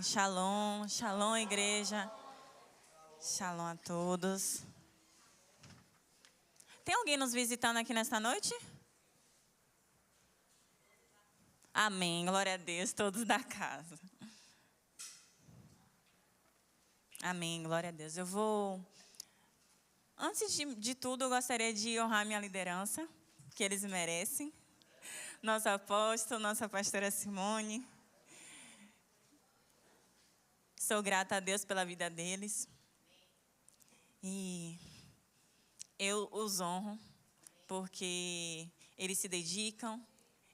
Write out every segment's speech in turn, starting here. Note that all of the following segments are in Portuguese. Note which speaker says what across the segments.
Speaker 1: Amém. Shalom, shalom, igreja. Shalom a todos. Tem alguém nos visitando aqui nesta noite? Amém. Glória a Deus, todos da casa. Amém. Glória a Deus. Antes de tudo, eu gostaria de honrar minha liderança, que eles merecem. Nosso apóstolo, nossa pastora Simone. Sou grata a Deus pela vida deles. E eu os honro, porque eles se dedicam,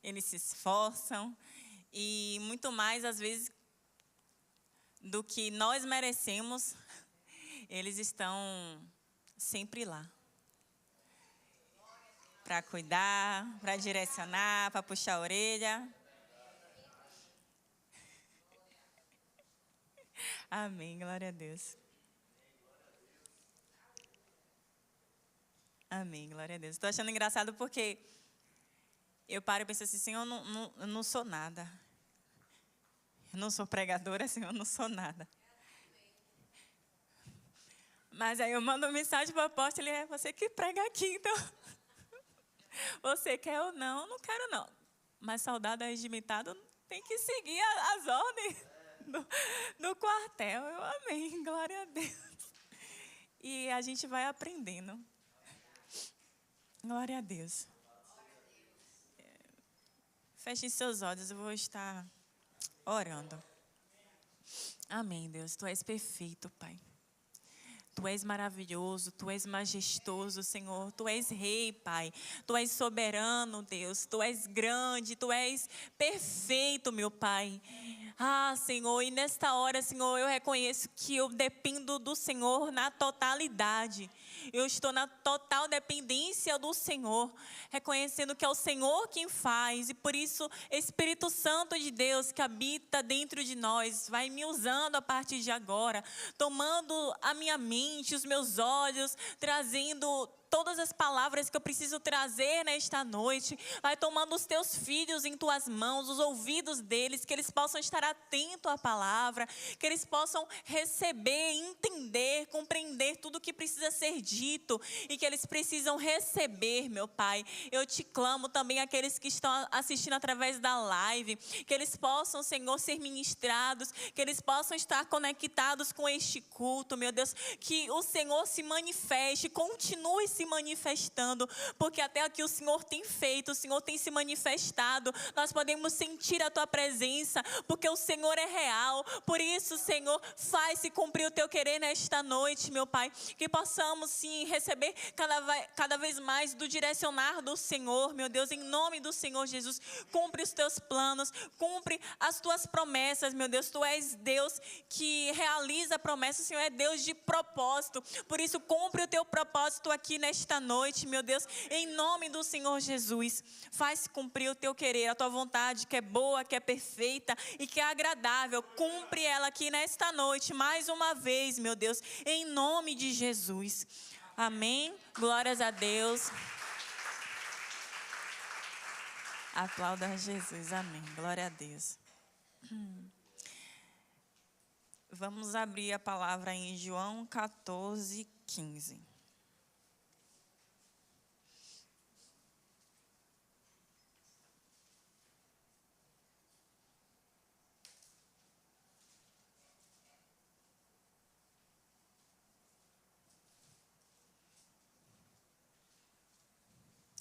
Speaker 1: eles se esforçam. E muito mais, às vezes, do que nós merecemos, eles estão sempre lá. Para cuidar, para direcionar, para puxar a orelha. Amém, glória a Deus. Amém, glória a Deus. Estou achando engraçado porque eu paro e penso assim, Senhor, eu não sou nada. Eu não sou pregadora, Senhor, eu não sou nada. Mas aí eu mando uma mensagem para o apóstolo, ele é você que prega aqui, então. Você quer ou não? Eu não quero não. Mas soldado regimentado tem que seguir as ordens do quartel. Eu amém, glória a Deus. E a gente vai aprendendo. Glória a Deus. Feche seus olhos, eu vou estar orando. Amém, Deus. Tu és perfeito, Pai. Tu és maravilhoso, Tu és majestoso, Senhor. Tu és rei, Pai. Tu és soberano, Deus. Tu és grande, Tu és perfeito, meu Pai. Ah, Senhor, e nesta hora, Senhor, eu reconheço que eu dependo do Senhor na totalidade. Eu estou na total dependência do Senhor, reconhecendo que é o Senhor quem faz. E por isso, Espírito Santo de Deus que habita dentro de nós, vai me usando a partir de agora, tomando a minha mente, os meus olhos, trazendo todas as palavras que eu preciso trazer nesta noite. Vai tomando os teus filhos em tuas mãos, os ouvidos deles, que eles possam estar atentos à palavra, que eles possam receber, entender, compreender tudo o que precisa ser dito e que eles precisam receber, meu Pai. Eu te clamo também aqueles que estão assistindo através da live, que eles possam, Senhor, ser ministrados, que eles possam estar conectados com este culto, meu Deus, que o Senhor se manifeste, continue se manifestando, porque até aqui o Senhor tem feito, o Senhor tem se manifestado, nós podemos sentir a Tua presença, porque o Senhor é real. Por isso, Senhor, faz-se cumprir o Teu querer nesta noite, meu Pai, que possamos sim receber cada vez mais do direcionar do Senhor, meu Deus, em nome do Senhor Jesus. Cumpre os Teus planos, cumpre as Tuas promessas, meu Deus. Tu és Deus que realiza promessas, o Senhor é Deus de propósito, por isso cumpre o Teu propósito aqui nesta noite, meu Deus, em nome do Senhor Jesus. Faz cumprir o Teu querer, a Tua vontade, que é boa, que é perfeita e que é agradável. Cumpre ela aqui nesta noite, mais uma vez, meu Deus, em nome de Jesus. Amém. Glórias a Deus. Aplauda a Jesus. Amém. Glória a Deus. Vamos abrir a palavra em João 14, 15.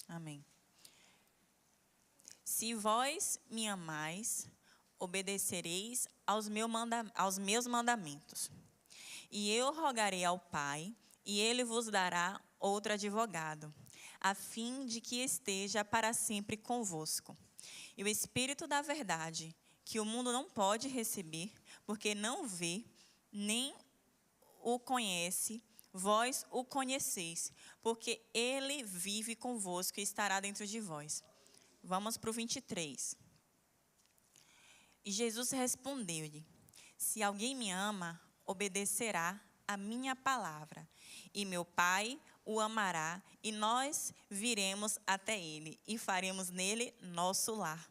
Speaker 1: Amém. Se vós me amais, obedecereis aos meus mandamentos. E eu rogarei ao Pai, e Ele vos dará outro advogado, a fim de que esteja para sempre convosco. E o Espírito da verdade, que o mundo não pode receber, porque não vê, nem o conhece, vós o conheceis, porque Ele vive convosco e estará dentro de vós. Vamos para o 23. E Jesus respondeu-lhe: se alguém me ama, obedecerá a minha palavra. E meu Pai o amará, e nós viremos até ele, e faremos nele nosso lar.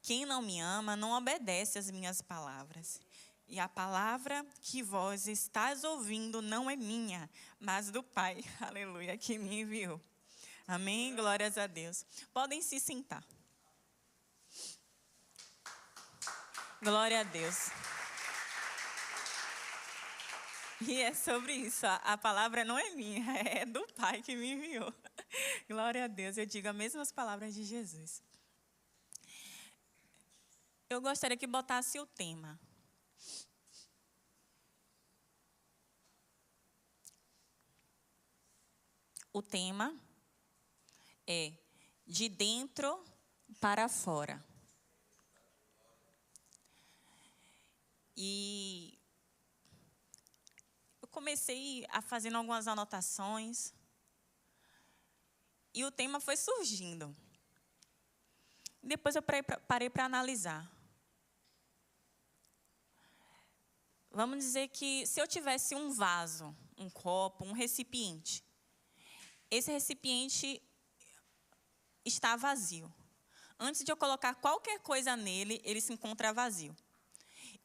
Speaker 1: Quem não me ama, não obedece às minhas palavras. E a palavra que vós estás ouvindo não é minha, mas do Pai, aleluia, que me enviou. Amém? Glórias a Deus. Podem se sentar. Glória a Deus. E é sobre isso, a palavra não é minha, é do Pai que me enviou. Glória a Deus, eu digo as mesmas palavras de Jesus. Eu gostaria que botasse o tema. O tema é de dentro para fora. E eu comecei a fazer algumas anotações. E o tema foi surgindo. Depois eu parei para analisar. Vamos dizer que se eu tivesse um vaso, um copo, um recipiente, esse recipiente está vazio. Antes de eu colocar qualquer coisa nele, ele se encontra vazio.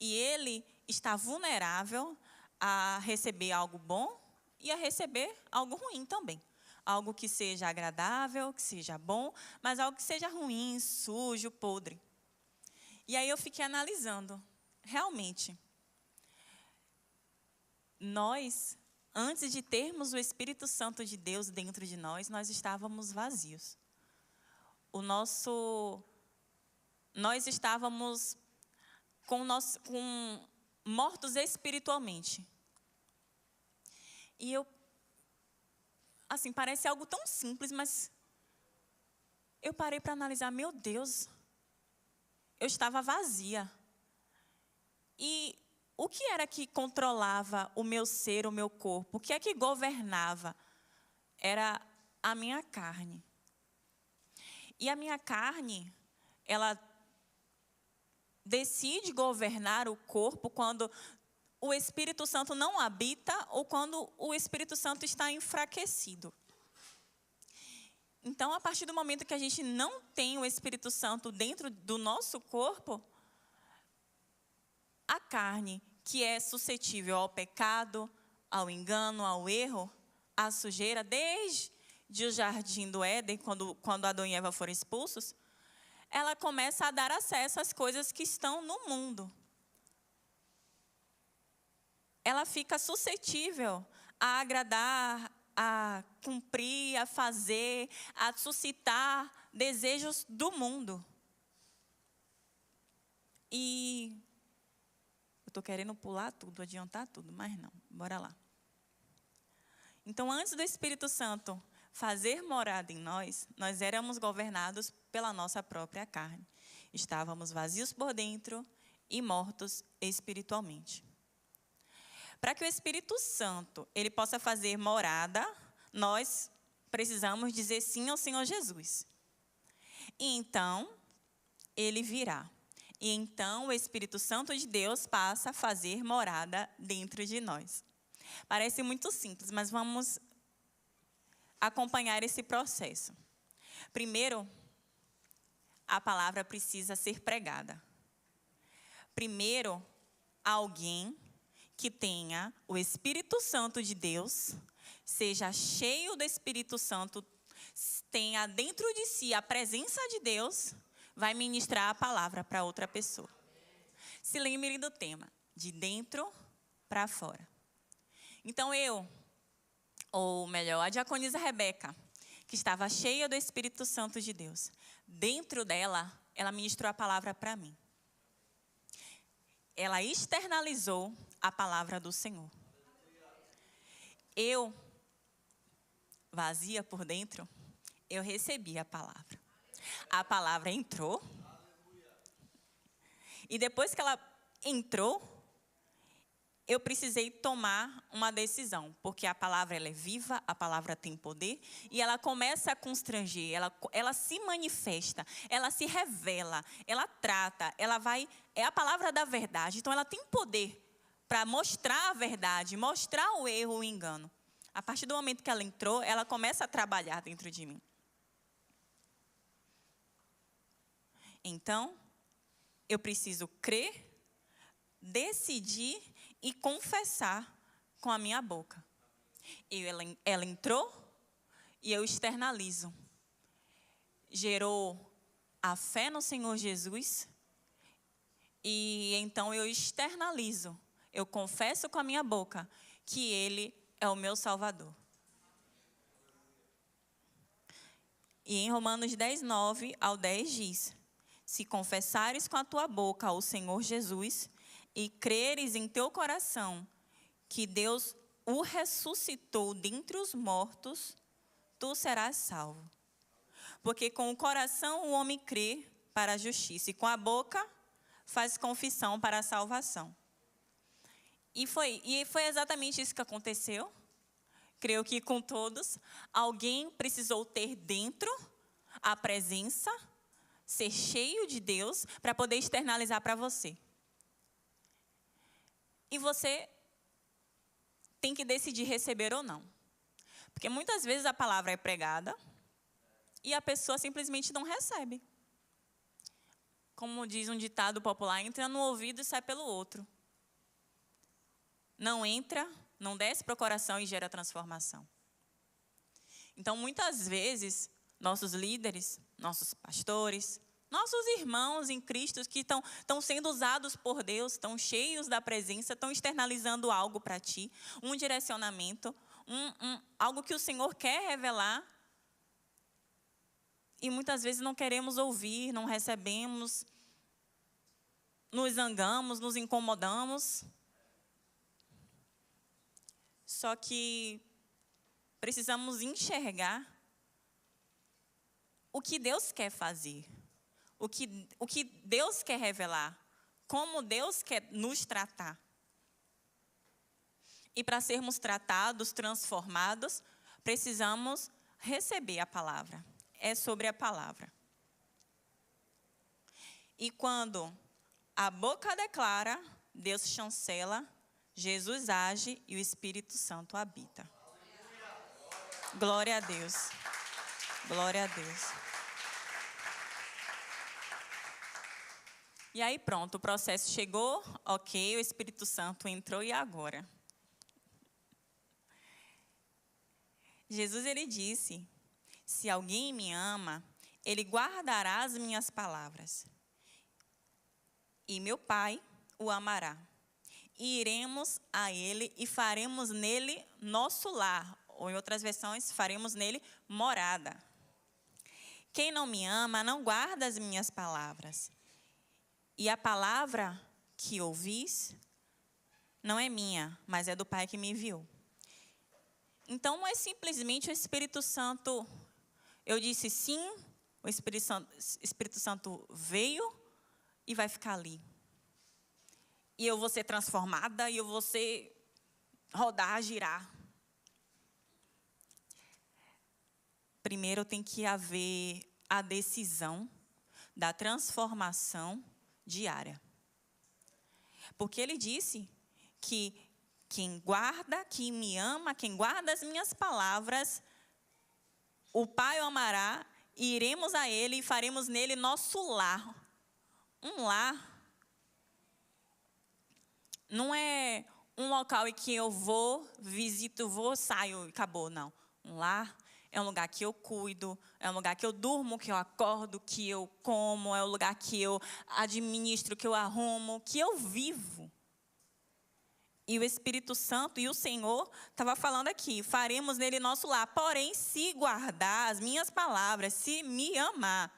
Speaker 1: E ele está vulnerável a receber algo bom e a receber algo ruim também. Algo que seja agradável, que seja bom, mas algo que seja ruim, sujo, podre. E aí eu fiquei analisando. Realmente, nós, antes de termos o Espírito Santo de Deus dentro de nós estávamos vazios. Nós estávamos com mortos espiritualmente. E assim, parece algo tão simples, mas eu parei para analisar, meu Deus, eu estava vazia. E o que era que controlava o meu ser, o meu corpo? O que é que governava? Era a minha carne. E a minha carne, ela decide governar o corpo quando o Espírito Santo não habita ou quando o Espírito Santo está enfraquecido. Então, a partir do momento que a gente não tem o Espírito Santo dentro do nosso corpo, a carne, que é suscetível ao pecado, ao engano, ao erro, à sujeira, desde o jardim do Éden, quando Adão e Eva foram expulsos, ela começa a dar acesso às coisas que estão no mundo. Ela fica suscetível a agradar, a cumprir, a fazer, a suscitar desejos do mundo. E eu estou querendo pular tudo, adiantar tudo, mas não, bora lá. Então, antes do Espírito Santo fazer morada em nós éramos governados pela nossa própria carne. Estávamos vazios por dentro e mortos espiritualmente. Para que o Espírito Santo ele possa fazer morada, nós precisamos dizer sim ao Senhor Jesus. E então, ele virá. E então, o Espírito Santo de Deus passa a fazer morada dentro de nós. Parece muito simples, mas vamos acompanhar esse processo. Primeiro, a palavra precisa ser pregada. Primeiro, alguém que tenha o Espírito Santo de Deus, seja cheio do Espírito Santo, tenha dentro de si a presença de Deus, vai ministrar a palavra para outra pessoa. Se lembre do tema, de dentro para fora. Então ou melhor, a diaconisa Rebeca, que estava cheia do Espírito Santo de Deus, dentro dela, ela ministrou a palavra para mim. Ela externalizou a palavra do Senhor. Eu, vazia por dentro, eu recebi a palavra. A palavra entrou. E depois que ela entrou, eu precisei tomar uma decisão. Porque a palavra ela é viva, a palavra tem poder. E ela começa a constranger, ela se manifesta, ela se revela, ela trata, é a palavra da verdade. Então ela tem poder para mostrar a verdade, mostrar o erro, o engano. A partir do momento que ela entrou, ela começa a trabalhar dentro de mim. Então, eu preciso crer, decidir e confessar com a minha boca. Ela entrou e eu externalizo. Gerou a fé no Senhor Jesus e então eu externalizo. Eu confesso com a minha boca que Ele é o meu Salvador. E em Romanos 10, 9 ao 10 diz: se confessares com a tua boca ao Senhor Jesus e creres em teu coração que Deus o ressuscitou dentre os mortos, tu serás salvo. Porque com o coração o homem crê para a justiça e com a boca faz confissão para a salvação. E foi exatamente isso que aconteceu. Creio que com todos, alguém precisou ter dentro a presença, ser cheio de Deus, para poder externalizar para você. E você tem que decidir receber ou não. Porque muitas vezes a palavra é pregada e a pessoa simplesmente não recebe. Como diz um ditado popular, entra no ouvido e sai pelo outro. Não entra, não desce para o coração e gera transformação. Então, muitas vezes, nossos líderes, nossos pastores, nossos irmãos em Cristo que estão sendo usados por Deus, estão cheios da presença, estão externalizando algo para ti, um direcionamento, algo que o Senhor quer revelar. E muitas vezes não queremos ouvir, não recebemos, nos zangamos, nos incomodamos. Só que precisamos enxergar o que Deus quer fazer, o que Deus quer revelar, como Deus quer nos tratar. E para sermos tratados, transformados, precisamos receber a palavra. É sobre a palavra. E quando a boca declara, Deus chancela, Jesus age e o Espírito Santo habita. Glória a Deus. Glória a Deus. E aí pronto, o processo chegou, ok, o Espírito Santo entrou e agora? Jesus, ele disse: se alguém me ama, ele guardará as minhas palavras. E meu Pai o amará. E iremos a ele e faremos nele nosso lar. Ou em outras versões, faremos nele morada. Quem não me ama, não guarda as minhas palavras. E a palavra que ouvis não é minha, mas é do Pai que me enviou. Então, não é simplesmente o Espírito Santo. Eu disse sim, o Espírito Santo veio e vai ficar ali. E eu vou ser transformada, e eu vou rodar, girar. Primeiro tem que haver a decisão da transformação diária. Porque ele disse que quem guarda, quem me ama, quem guarda as minhas palavras, o Pai o amará, e iremos a ele e faremos nele nosso lar. Um lar não é um local em que eu vou, visito, saio e acabou, não. Um lar é um lugar que eu cuido, é um lugar que eu durmo, que eu acordo, que eu como, é um lugar que eu administro, que eu arrumo, que eu vivo. E o Espírito Santo e o Senhor estava falando aqui, faremos nele nosso lar. Porém, se guardar as minhas palavras, se me amar.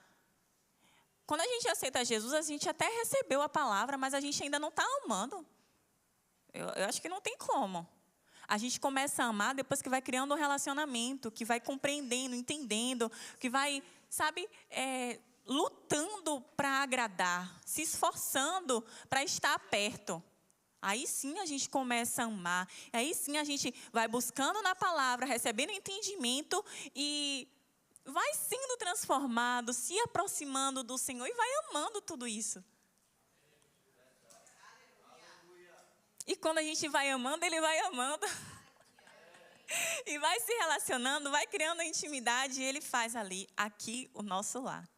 Speaker 1: Quando a gente aceita Jesus, a gente até recebeu a palavra, mas a gente ainda não está amando. Eu acho que não tem como. A gente começa a amar depois que vai criando um relacionamento, que vai compreendendo, entendendo, que vai, lutando para agradar, se esforçando para estar perto. Aí sim a gente começa a amar. Aí sim a gente vai buscando na palavra, recebendo entendimento e vai sendo transformado, se aproximando do Senhor e vai amando tudo isso. E quando a gente vai amando, Ele vai amando. E vai se relacionando, vai criando intimidade e Ele faz ali, aqui, o nosso lar.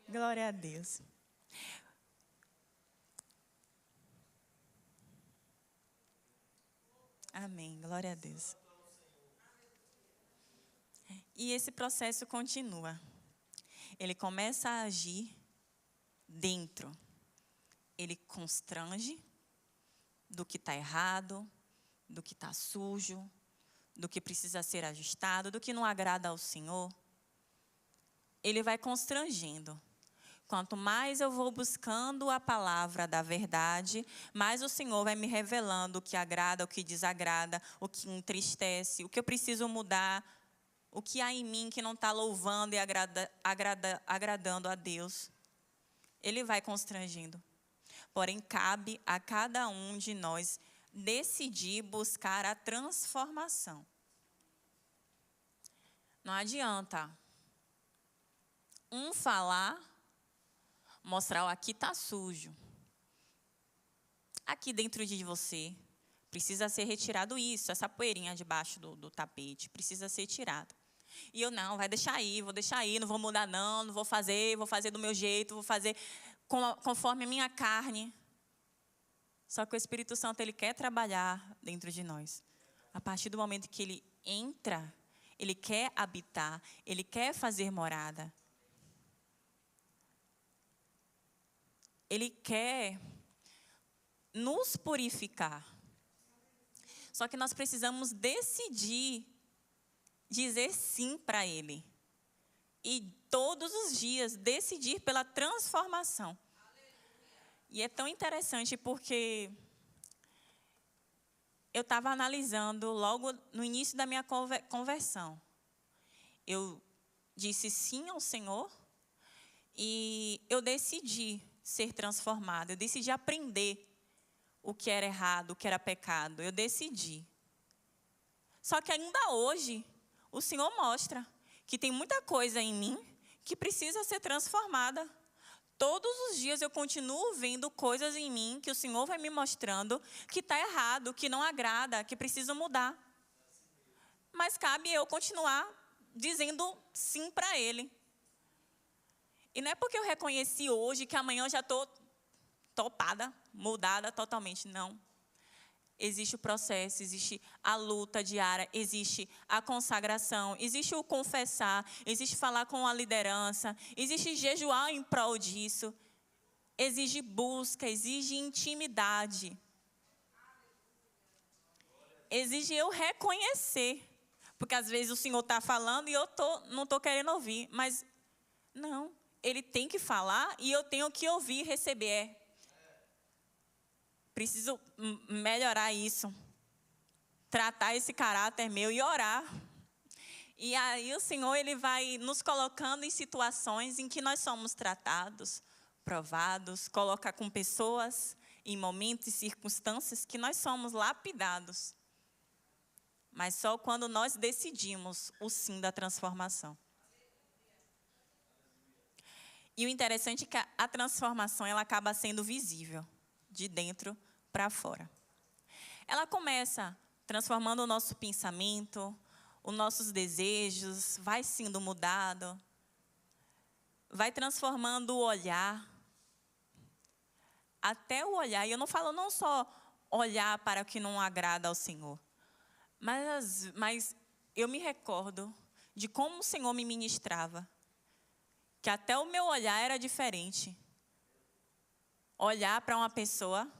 Speaker 1: Glória a Deus. Amém. Glória a Deus. E esse processo continua. Ele começa a agir dentro. Ele constrange do que está errado, do que está sujo, do que precisa ser ajustado, do que não agrada ao Senhor. Ele vai constrangendo. Quanto mais eu vou buscando a palavra da verdade, mais o Senhor vai me revelando o que agrada, o que desagrada, o que entristece, o que eu preciso mudar, o que há em mim que não está louvando e agradando a Deus. Ele vai constrangendo. Porém, cabe a cada um de nós decidir buscar a transformação. Não adianta falar, mostrar, aqui está sujo. Aqui dentro de você precisa ser retirado isso, essa poeirinha debaixo do tapete, precisa ser tirada. E eu, não, vai deixar aí, vou deixar aí, não vou mudar não vou fazer do meu jeito, vou fazer conforme a minha carne. Só que o Espírito Santo, ele quer trabalhar dentro de nós. A partir do momento que ele entra, ele quer habitar, ele quer fazer morada. Ele quer nos purificar. Só que nós precisamos decidir dizer sim para ele. E todos os dias decidir pela transformação. E é tão interessante porque eu estava analisando logo no início da minha conversão. Eu disse sim ao Senhor e eu decidi ser transformada. Eu decidi aprender o que era errado, o que era pecado. Eu decidi. Só que ainda hoje, o Senhor mostra que tem muita coisa em mim que precisa ser transformada. Todos os dias eu continuo vendo coisas em mim que o Senhor vai me mostrando que está errado, que não agrada, que preciso mudar. Mas cabe eu continuar dizendo sim para Ele. E não é porque eu reconheci hoje que amanhã eu já estou topada, mudada totalmente. Não. Existe o processo, existe a luta diária, existe a consagração, existe o confessar, existe falar com a liderança, existe jejuar em prol disso, exige busca, exige intimidade. Exige eu reconhecer, porque às vezes o Senhor está falando e eu não estou querendo ouvir, mas não, Ele tem que falar e eu tenho que ouvir e receber. Preciso melhorar isso, tratar esse caráter meu e orar. E aí o Senhor, Ele vai nos colocando em situações em que nós somos tratados, provados, coloca com pessoas, em momentos e circunstâncias que nós somos lapidados. Mas só quando nós decidimos o sim da transformação. E o interessante é que a transformação, ela acaba sendo visível, de dentro para fora. Ela começa transformando o nosso pensamento, os nossos desejos, vai sendo mudado, vai transformando o olhar, até o olhar. E eu não falo não só olhar para o que não agrada ao Senhor, mas eu me recordo de como o Senhor me ministrava, que até o meu olhar era diferente. Olhar para uma pessoa,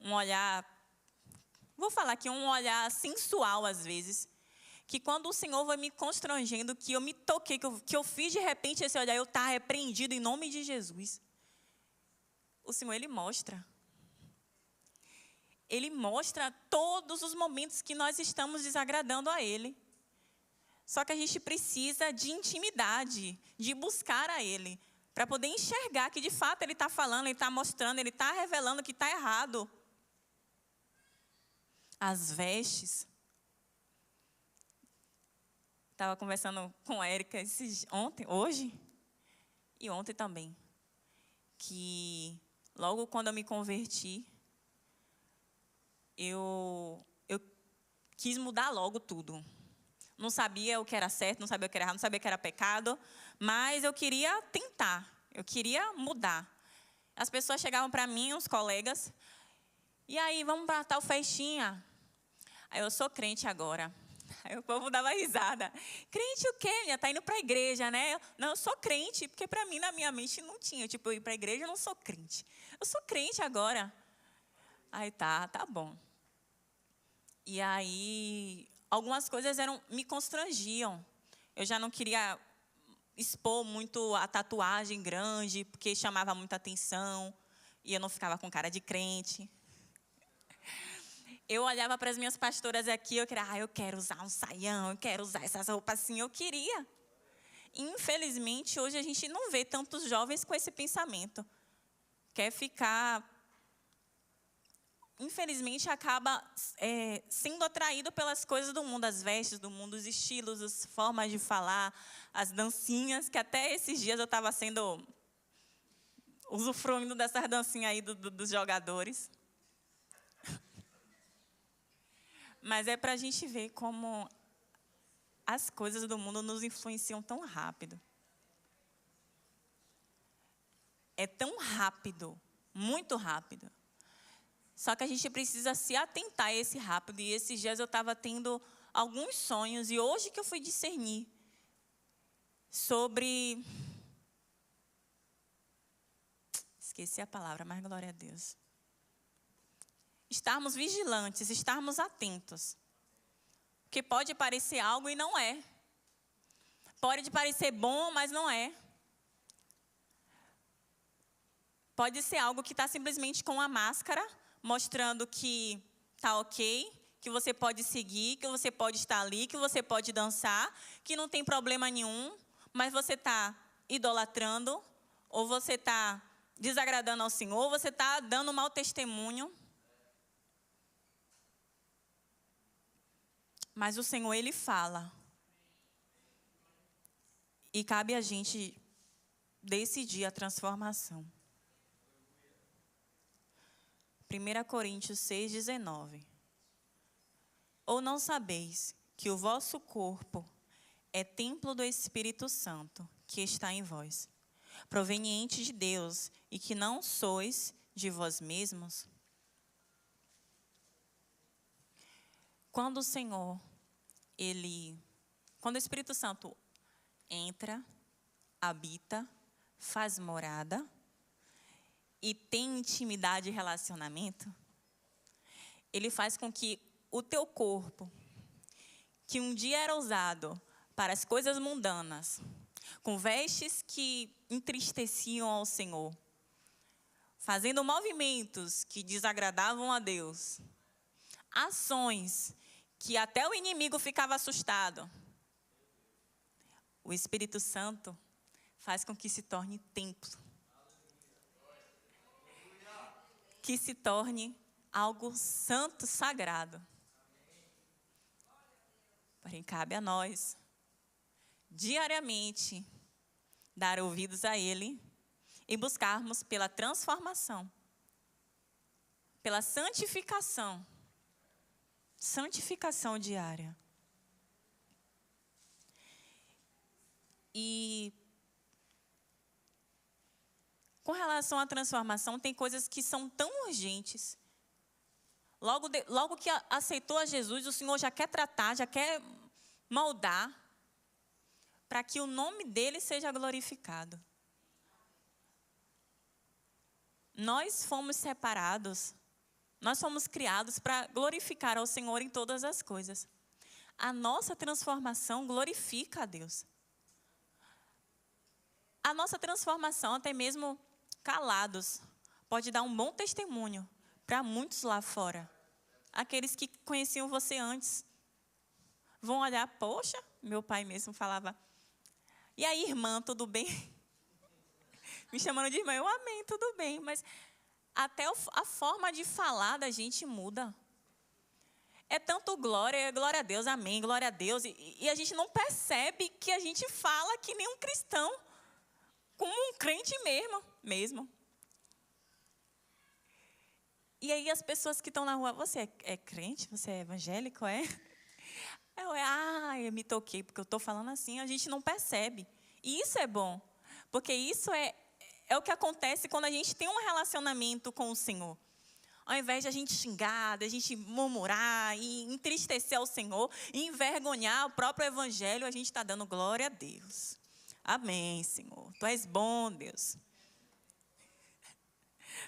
Speaker 1: um olhar, vou falar aqui, um olhar sensual às vezes, que quando o Senhor vai me constrangendo, que eu me toquei, que eu fiz de repente esse olhar, eu estava repreendido em nome de Jesus. O Senhor, Ele mostra. Ele mostra todos os momentos que nós estamos desagradando a Ele. Só que a gente precisa de intimidade, de buscar a Ele, para poder enxergar que de fato Ele está falando, Ele está mostrando, Ele está revelando que está errado. As vestes. Estava conversando com a Érica hoje e ontem também, que logo quando eu me converti, eu quis mudar logo tudo. Não sabia o que era certo, não sabia o que era errado, não sabia o que era pecado, mas eu queria tentar, eu queria mudar. As pessoas chegavam para mim, os colegas, e aí, vamos para tal festinha? Aí eu sou crente agora. Aí o povo dava risada. Crente o quê? Já tá indo para a igreja, né? Não, eu sou crente, porque para mim, na minha mente, não tinha. Tipo, eu ir para a igreja, eu não sou crente. Eu sou crente agora. Aí tá bom. E aí, algumas coisas me constrangiam. Eu já não queria expor muito a tatuagem grande, porque chamava muita atenção. E eu não ficava com cara de crente. Eu olhava para as minhas pastoras aqui, eu quero usar um saião, eu quero usar essas roupas assim, eu queria. Infelizmente, hoje a gente não vê tantos jovens com esse pensamento. Quer ficar... Infelizmente, acaba sendo atraído pelas coisas do mundo, as vestes do mundo, os estilos, as formas de falar, as dancinhas, que até esses dias eu estava usufruindo dessas dancinhas aí dos jogadores. Mas é para a gente ver como as coisas do mundo nos influenciam tão rápido. É tão rápido, muito rápido. Só que a gente precisa se atentar a esse rápido. E esses dias eu estava tendo alguns sonhos. E hoje que eu fui discernir sobre... Esqueci a palavra, mas glória a Deus. Estarmos vigilantes, estarmos atentos. Porque pode parecer algo e não é. Pode parecer bom, mas não é. Pode ser algo que está simplesmente com a máscara, mostrando que está ok, que você pode seguir, que você pode estar ali, que você pode dançar, que não tem problema nenhum, mas você está idolatrando, ou você está desagradando ao Senhor, ou você está dando mau testemunho. Mas o Senhor, Ele fala. E cabe a gente decidir a transformação. 1 Coríntios 6,19. Ou não sabeis que o vosso corpo é templo do Espírito Santo, que está em vós, proveniente de Deus, e que não sois de vós mesmos? Quando o Senhor, quando o Espírito Santo entra, habita, faz morada e tem intimidade e relacionamento, Ele faz com que o teu corpo, que um dia era usado para as coisas mundanas, com vestes que entristeciam ao Senhor, fazendo movimentos que desagradavam a Deus, ações que até o inimigo ficava assustado, o Espírito Santo faz com que se torne templo. Que se torne algo santo, sagrado. Porém, cabe a nós, diariamente, dar ouvidos a Ele e buscarmos pela transformação, pela santificação diária. E com relação à transformação, tem coisas que são tão urgentes. Logo que aceitou a Jesus, o Senhor já quer tratar, já quer moldar, para que o nome dele seja glorificado. Nós fomos separados, nós fomos criados para glorificar ao Senhor em todas as coisas. A nossa transformação glorifica a Deus. A nossa transformação, até mesmo calados, pode dar um bom testemunho para muitos lá fora. Aqueles que conheciam você antes vão olhar, poxa, meu pai mesmo falava, e aí, irmã, tudo bem? Me chamando de irmã, eu amém, tudo bem, mas até a forma de falar da gente muda. É tanto glória a Deus, amém, glória a Deus, e a gente não percebe que a gente fala que nem um cristão, como um crente mesmo. E aí as pessoas que estão na rua, você é crente? Você é evangélico? Eu me toquei, porque eu estou falando assim, a gente não percebe. E isso é bom, porque isso é o que acontece quando a gente tem um relacionamento com o Senhor. Ao invés de a gente xingar, de a gente murmurar e entristecer ao Senhor, e envergonhar o próprio evangelho, a gente está dando glória a Deus. Amém, Senhor. Tu és bom, Deus.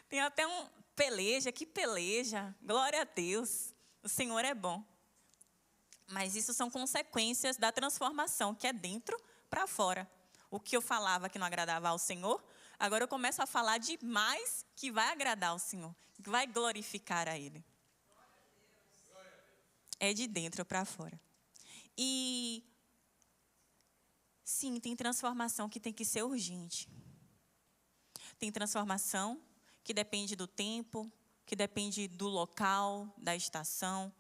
Speaker 1: Tem até peleja, que peleja. Glória a Deus. O Senhor é bom. Mas isso são consequências da transformação, que é dentro para fora. O que eu falava que não agradava ao Senhor, agora eu começo a falar de mais que vai agradar ao Senhor, que vai glorificar a Ele. É de dentro para fora. E, sim, tem transformação que tem que ser urgente. Tem transformação que depende do tempo, que depende do local, da estação,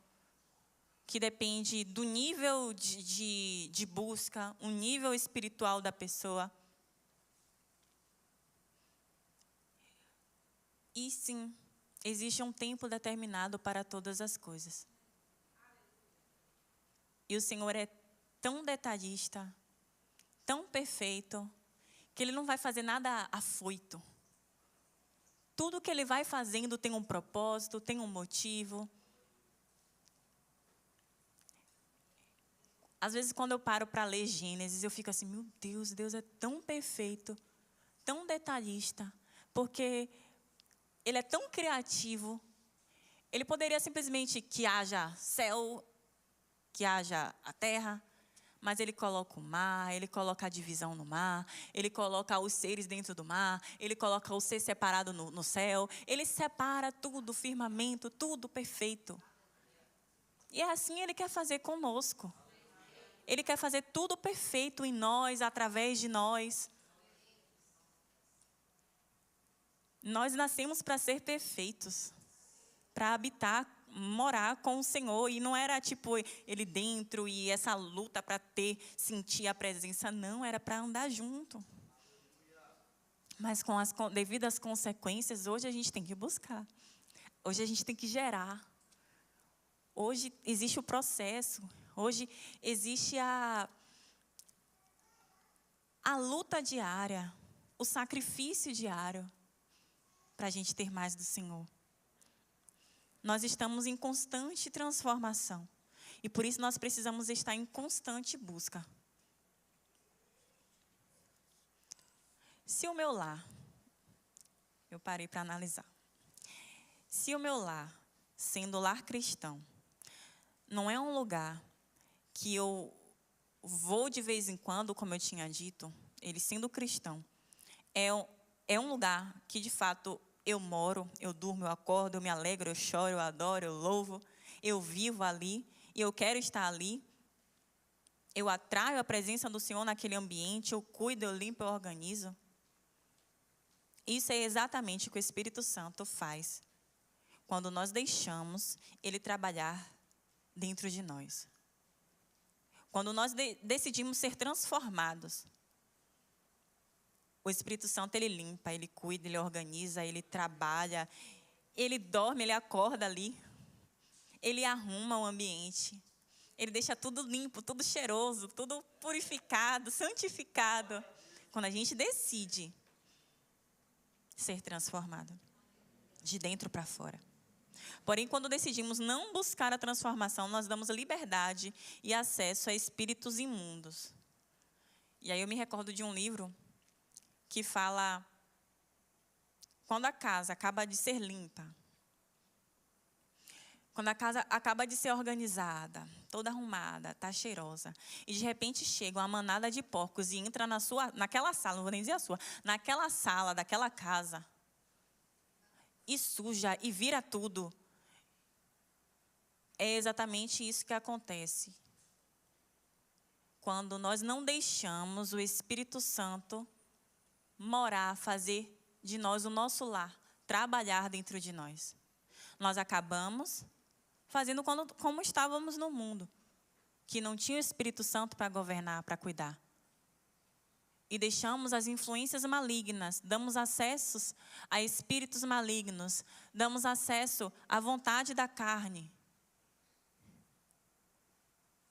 Speaker 1: que depende do nível de busca, o nível espiritual da pessoa. E sim, existe um tempo determinado para todas as coisas. E o Senhor é tão detalhista, tão perfeito, que Ele não vai fazer nada afoito. Tudo que Ele vai fazendo tem um propósito, tem um motivo. Às vezes, quando eu paro para ler Gênesis, eu fico assim, meu Deus, Deus é tão perfeito, tão detalhista, porque Ele é tão criativo. Ele poderia simplesmente que haja céu, que haja a terra, mas Ele coloca o mar, Ele coloca a divisão no mar, Ele coloca os seres dentro do mar, Ele coloca o ser separado no céu, Ele separa tudo, o firmamento, tudo perfeito. E é assim Ele quer fazer conosco. Ele quer fazer tudo perfeito em nós, através de nós. Nós nascemos para ser perfeitos, para habitar, morar com o Senhor. E não era tipo Ele dentro e essa luta para sentir a presença. Não, era para andar junto. Mas com as devidas consequências, hoje a gente tem que buscar. Hoje a gente tem que gerar. Hoje existe o processo. Hoje existe a luta diária, o sacrifício diário, para a gente ter mais do Senhor. Nós estamos em constante transformação. E por isso nós precisamos estar em constante busca. Se o meu lar, eu parei para analisar. Se o meu lar, sendo lar cristão, não é um lugar que eu vou de vez em quando, como eu tinha dito, ele sendo cristão, é um lugar que de fato eu moro, eu durmo, eu acordo, eu me alegro, eu choro, eu adoro, eu louvo, eu vivo ali e eu quero estar ali. Eu atraio a presença do Senhor naquele ambiente, eu cuido, eu limpo, eu organizo. Isso é exatamente o que o Espírito Santo faz quando nós deixamos Ele trabalhar dentro de nós. Quando nós decidimos ser transformados, o Espírito Santo, Ele limpa, Ele cuida, Ele organiza, Ele trabalha, Ele dorme, Ele acorda ali, Ele arruma o ambiente, Ele deixa tudo limpo, tudo cheiroso, tudo purificado, santificado. Quando a gente decide ser transformado, de dentro para fora. Porém, quando decidimos não buscar a transformação, nós damos liberdade e acesso a espíritos imundos. E aí eu me recordo de um livro que fala, quando a casa acaba de ser limpa, quando a casa acaba de ser organizada, toda arrumada, está cheirosa, e de repente chega uma manada de porcos e entra naquela sala, não vou nem dizer a sua, naquela sala daquela casa, e suja, e vira tudo. É exatamente isso que acontece quando nós não deixamos o Espírito Santo morar, fazer de nós o nosso lar, trabalhar dentro de nós. Nós acabamos fazendo como estávamos no mundo, que não tinha o Espírito Santo para governar, para cuidar. E deixamos as influências malignas, damos acessos a espíritos malignos, damos acesso à vontade da carne.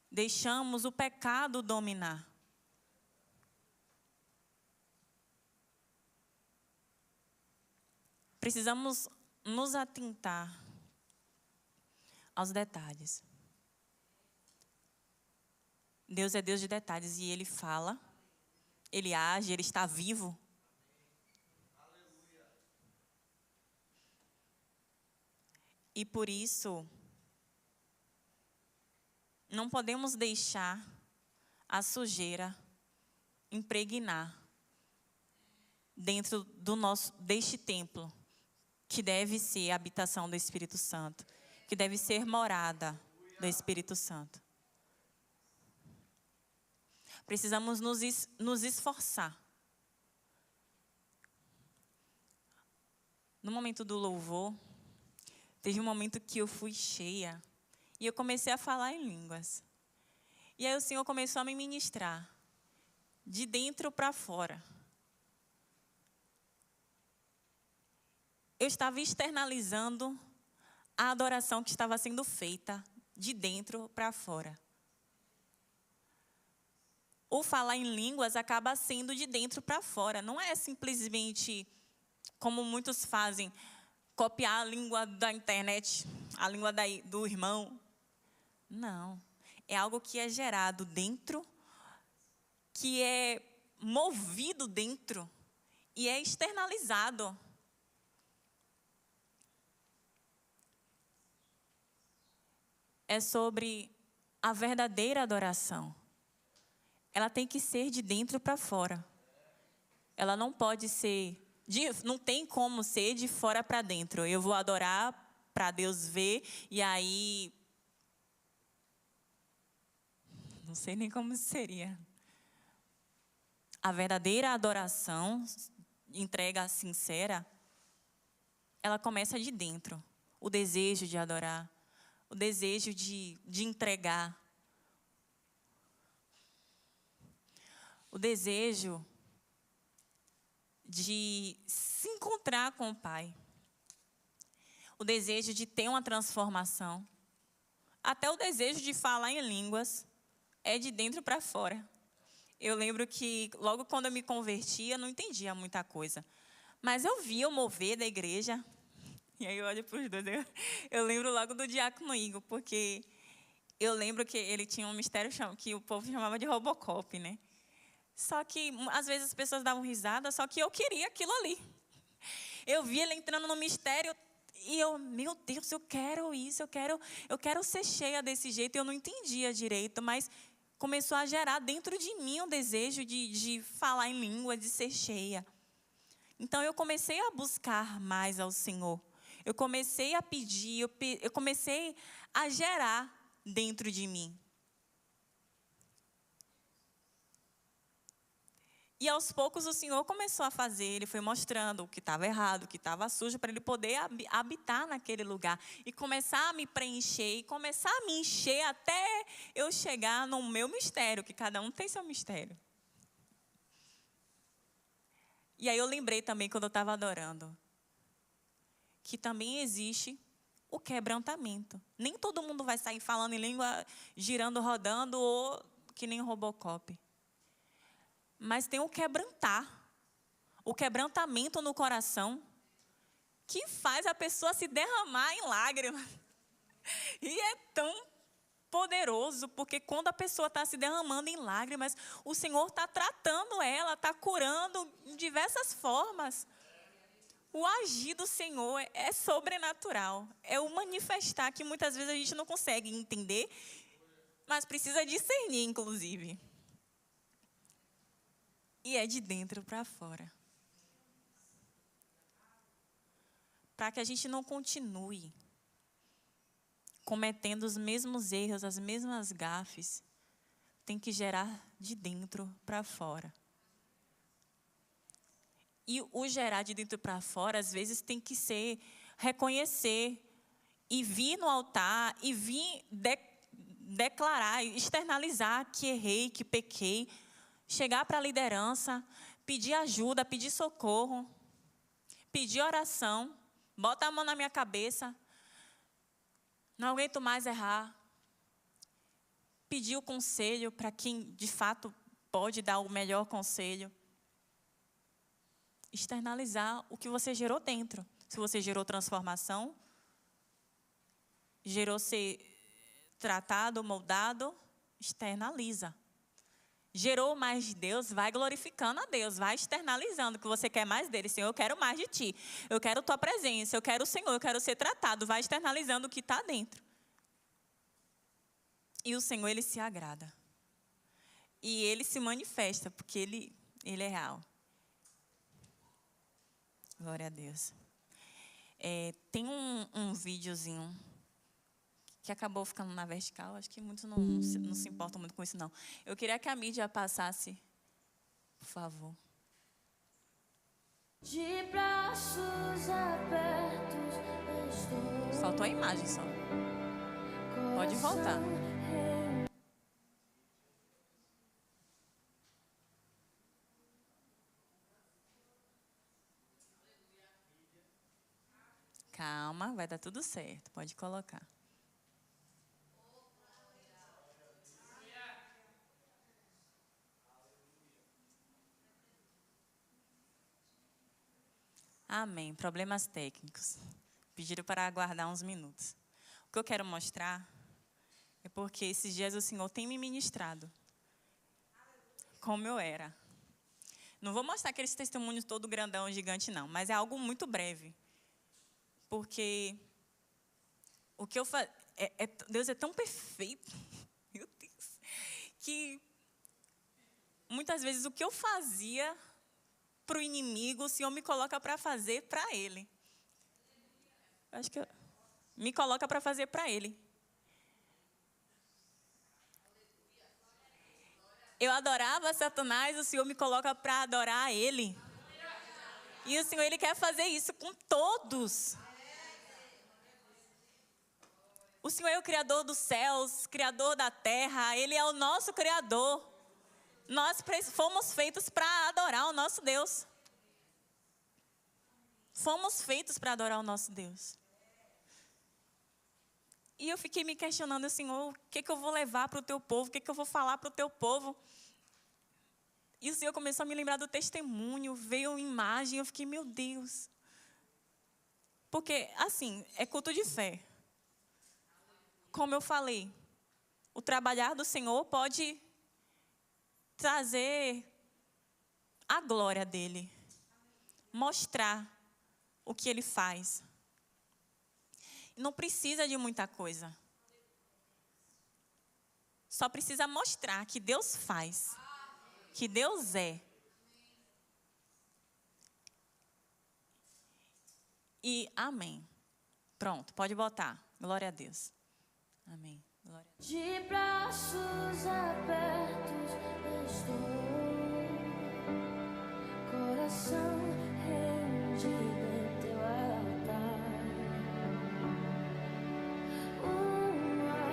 Speaker 1: Deixamos o pecado dominar. Precisamos nos atentar aos detalhes. Deus é Deus de detalhes e Ele fala, Ele age, Ele está vivo. E por isso, não podemos deixar a sujeira impregnar dentro deste templo, que deve ser a habitação do Espírito Santo, que deve ser morada do Espírito Santo. Precisamos nos esforçar. No momento do louvor, teve um momento que eu fui cheia e eu comecei a falar em línguas. E aí o Senhor começou a me ministrar de dentro para fora. Eu estava externalizando a adoração que estava sendo feita de dentro para fora. O falar em línguas acaba sendo de dentro para fora. Não é simplesmente, como muitos fazem, copiar a língua da internet, a língua do irmão. Não. É algo que é gerado dentro, que é movido dentro e é externalizado. É sobre a verdadeira adoração. Ela tem que ser de dentro para fora. Ela não pode ser, não tem como ser de fora para dentro. Eu vou adorar para Deus ver e aí, não sei nem como seria. A verdadeira adoração, entrega sincera, ela começa de dentro. O desejo de adorar, o desejo de entregar. O desejo de se encontrar com o Pai. O desejo de ter uma transformação. Até o desejo de falar em línguas é de dentro para fora. Eu lembro que logo quando eu me converti, eu não entendia muita coisa. Mas eu via o mover da igreja. E aí eu olho para os dois. Eu lembro logo do diácono Igor, porque eu lembro que ele tinha um mistério que o povo chamava de Robocop, né? Só que, às vezes, as pessoas davam risada, só que eu queria aquilo ali. Eu via ele entrando no mistério e eu, meu Deus, eu quero isso, eu quero ser cheia desse jeito. Eu não entendia direito, mas começou a gerar dentro de mim o desejo de falar em língua, de ser cheia. Então, eu comecei a buscar mais ao Senhor. Eu comecei a pedir, eu comecei a gerar dentro de mim. E aos poucos o Senhor começou a fazer, Ele foi mostrando o que estava errado, o que estava sujo, para Ele poder habitar naquele lugar. E começar a me preencher, e começar a me encher até eu chegar no meu mistério, que cada um tem seu mistério. E aí eu lembrei também, quando eu estava adorando, que também existe o quebrantamento. Nem todo mundo vai sair falando em língua, girando, rodando, ou que nem Robocop. Mas tem o quebrantamento no coração, que faz a pessoa se derramar em lágrimas. E é tão poderoso, porque quando a pessoa está se derramando em lágrimas, o Senhor está tratando ela, está curando de diversas formas. O agir do Senhor é sobrenatural, é o manifestar que muitas vezes a gente não consegue entender, mas precisa discernir, inclusive. E é de dentro para fora. Para que a gente não continue cometendo os mesmos erros, as mesmas gafes, tem que gerar de dentro para fora. E o gerar de dentro para fora, às vezes, tem que ser reconhecer e vir no altar e vir declarar, externalizar que errei, que pequei. Chegar para a liderança, pedir ajuda, pedir socorro, pedir oração, bota a mão na minha cabeça, não aguento mais errar. Pedir o conselho para quem de fato pode dar o melhor conselho. Externalizar o que você gerou dentro. Se você gerou transformação, gerou ser tratado, moldado, externaliza. Gerou mais de Deus, vai glorificando a Deus, vai externalizando que você quer mais dele. Senhor, eu quero mais de ti. Eu quero tua presença, eu quero o Senhor, eu quero ser tratado. Vai externalizando o que está dentro. E o Senhor, Ele se agrada. E Ele se manifesta, porque Ele é real. Glória a Deus. Tem um videozinho que acabou ficando na vertical. Acho que muitos não se importam muito com isso, não. Eu queria que a mídia passasse, por favor.
Speaker 2: De braços abertos estou.
Speaker 1: Faltou a imagem só. Pode voltar. Calma, vai dar tudo certo. Pode colocar. Amém. Problemas técnicos. Pediram para aguardar uns minutos. O que eu quero mostrar é porque esses dias o Senhor tem me ministrado como eu era. Não vou mostrar aqueles testemunhos todo grandão, gigante, não. Mas é algo muito breve. Porque o que eu faço... Deus é tão perfeito, meu Deus, que muitas vezes o que eu fazia para o inimigo, o Senhor me coloca para fazer para Ele. Acho que me coloca para fazer para Ele. Eu adorava Satanás, o Senhor me coloca para adorar a Ele. E o Senhor, Ele quer fazer isso com todos. O Senhor é o Criador dos céus, Criador da terra. Ele é o nosso Criador. Nós fomos feitos para adorar o nosso Deus. Fomos feitos para adorar o nosso Deus. E eu fiquei me questionando, Senhor, o que eu vou levar para o teu povo? O que eu vou falar para o teu povo? E o Senhor começou a me lembrar do testemunho, veio uma imagem, eu fiquei, meu Deus. Porque, assim, é culto de fé. Como eu falei, o trabalhar do Senhor pode trazer a glória dele. Mostrar o que ele faz. Não precisa de muita coisa. Só precisa mostrar que Deus faz. Que Deus é. E amém. Pronto, pode botar. Glória a Deus. Amém. Glória a Deus.
Speaker 2: De braços abertos estou. Coração rendido em teu altar. Uma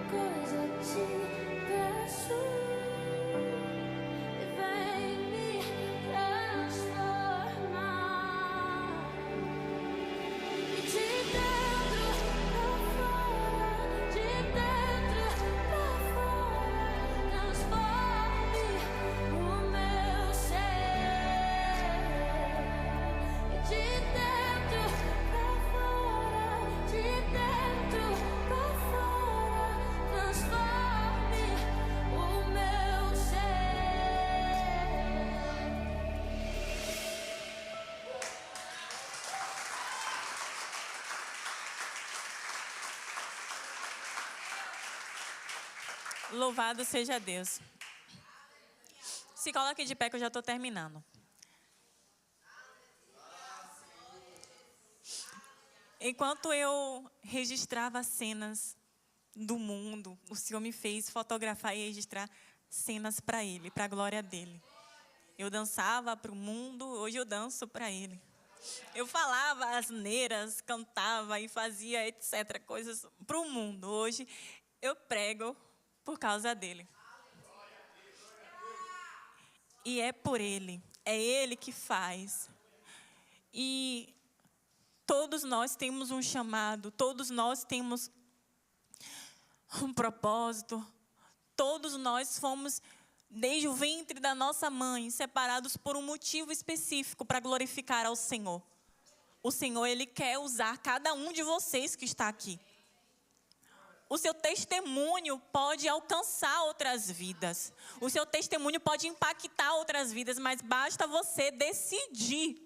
Speaker 2: coisa te peço. Vem me transformar. E de dentro pra fora, de dentro pra fora, transforme o meu ser. E de dentro pra fora, de dentro pra fora, transforme o meu ser.
Speaker 1: Louvado seja Deus. Se coloque de pé que eu já estou terminando. Enquanto eu registrava cenas do mundo, o Senhor me fez fotografar e registrar cenas para Ele, para a glória dEle. Eu dançava para o mundo, hoje eu danço para Ele. Eu falava asneiras, cantava e fazia etc. coisas para o mundo. Hoje eu prego por causa dEle. E é por Ele, é Ele que faz. E todos nós temos um chamado, todos nós temos um propósito. Todos nós fomos, desde o ventre da nossa mãe, separados por um motivo específico para glorificar ao Senhor. O Senhor, Ele quer usar cada um de vocês que está aqui. O seu testemunho pode alcançar outras vidas. O seu testemunho pode impactar outras vidas, mas basta você decidir.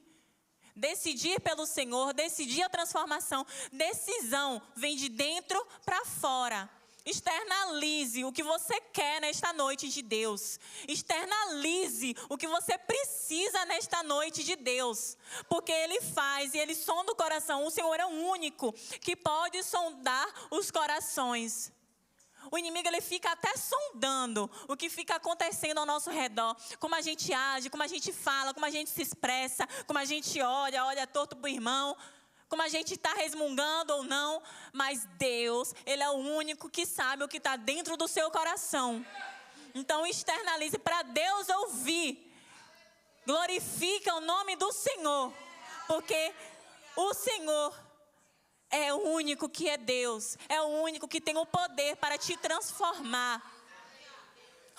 Speaker 1: Decidir pelo Senhor, decidir a transformação. Decisão vem de dentro para fora. Externalize o que você quer nesta noite de Deus. Externalize o que você precisa nesta noite de Deus. Porque Ele faz e Ele sonda o coração. O Senhor é o único que pode sondar os corações. O inimigo, ele fica até sondando o que fica acontecendo ao nosso redor. Como a gente age, como a gente fala, como a gente se expressa, como a gente olha torto para o irmão. Como a gente está resmungando ou não, mas Deus, Ele é o único que sabe o que está dentro do seu coração. Então externalize para Deus ouvir. Glorifica o nome do Senhor, porque o Senhor é o único que é Deus, é o único que tem o poder para te transformar.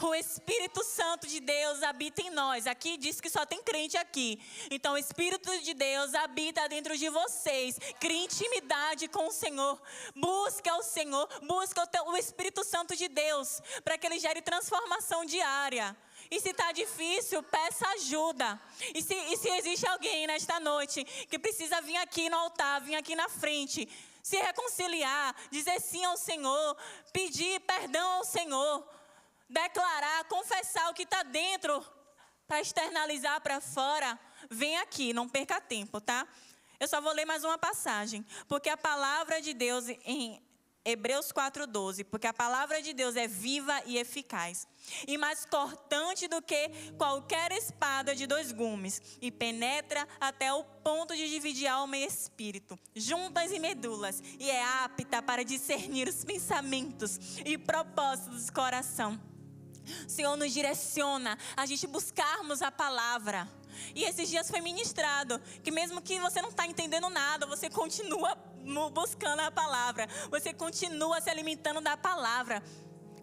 Speaker 1: O Espírito Santo de Deus habita em nós. Aqui diz que só tem crente aqui. Então o Espírito de Deus habita dentro de vocês. Crie intimidade com o Senhor. Busca o Senhor. Busca o Espírito Santo de Deus. Para que Ele gere transformação diária. E se está difícil, peça ajuda. E se existe alguém nesta noite que precisa vir aqui no altar, vir aqui na frente, se reconciliar, dizer sim ao Senhor, pedir perdão ao Senhor, declarar, confessar o que está dentro, para externalizar para fora, vem aqui, não perca tempo, tá? Eu só vou ler mais uma passagem, porque a palavra de Deus em Hebreus 4:12, porque a palavra de Deus é viva e eficaz, e mais cortante do que qualquer espada de 2 gumes, e penetra até o ponto de dividir alma e espírito, juntas e medulas, e é apta para discernir os pensamentos e propósitos do coração. O Senhor nos direciona a gente buscarmos a palavra. E esses dias foi ministrado que mesmo que você não está entendendo nada, você continua buscando a palavra. Você continua se alimentando da palavra.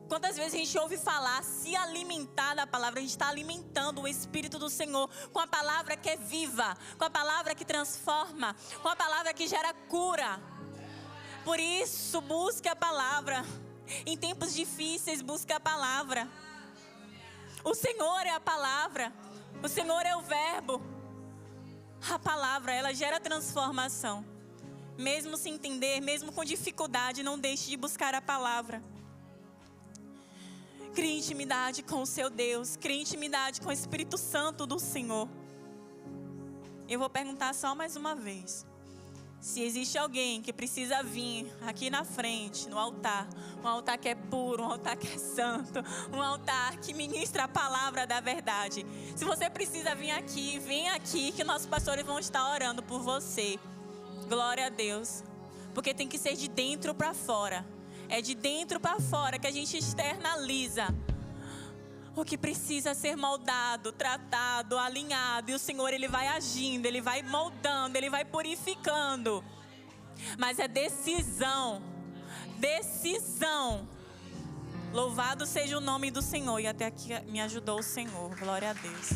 Speaker 1: Quantas vezes a gente ouve falar, se alimentar da palavra, a gente está alimentando o Espírito do Senhor com a palavra que é viva, com a palavra que transforma, com a palavra que gera cura. Por isso, busque a palavra. Em tempos difíceis, busque a palavra. O Senhor é a palavra. O Senhor é o verbo. A palavra, ela gera transformação. Mesmo sem entender, mesmo com dificuldade, não deixe de buscar a palavra. Crie intimidade com o seu Deus. Crie intimidade com o Espírito Santo do Senhor. Eu vou perguntar só mais uma vez. Se existe alguém que precisa vir aqui na frente, no altar, um altar que é puro, um altar que é santo, um altar que ministra a palavra da verdade. Se você precisa vir aqui, vem aqui que nossos pastores vão estar orando por você. Glória a Deus. Porque tem que ser de dentro para fora. É de dentro para fora que a gente externaliza o que precisa ser moldado, tratado, alinhado. E o Senhor, Ele vai agindo, Ele vai moldando, Ele vai purificando. Mas é decisão. Decisão. Louvado seja o nome do Senhor. E até aqui me ajudou o Senhor. Glória a Deus.